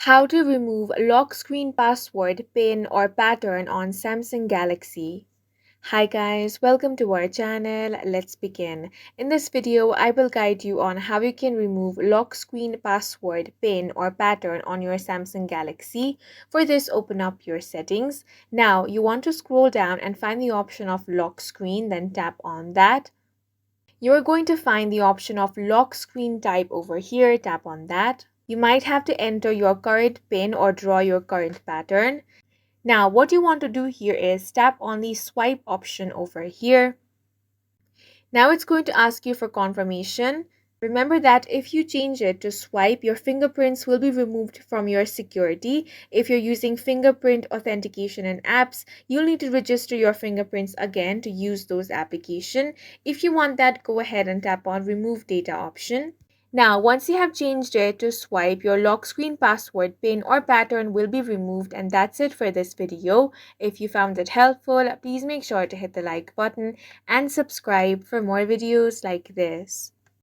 How to remove lock screen password, PIN, or pattern on Samsung Galaxy. Hi guys, welcome to our channel. Let's begin. In this video, I will guide you on how you can remove lock screen password, PIN, or pattern on your Samsung Galaxy. For this, open up your settings. Now, you want to scroll down and find the option of lock screen, then tap on that. You're going to find the option of lock screen type over here, tap on that. You might have to enter your current PIN or draw your current pattern. Now, what you want to do here is tap on the swipe option over here. Now it's going to ask you for confirmation. Remember that if you change it to swipe, your fingerprints will be removed from your security. If you're using fingerprint authentication in apps, you'll need to register your fingerprints again to use those applications. If you want that, go ahead and tap on remove data option. Now, once you have changed it to swipe, your lock screen password, PIN, or pattern will be removed, and that's it for this video. If you found it helpful, please make sure to hit the like button and subscribe for more videos like this.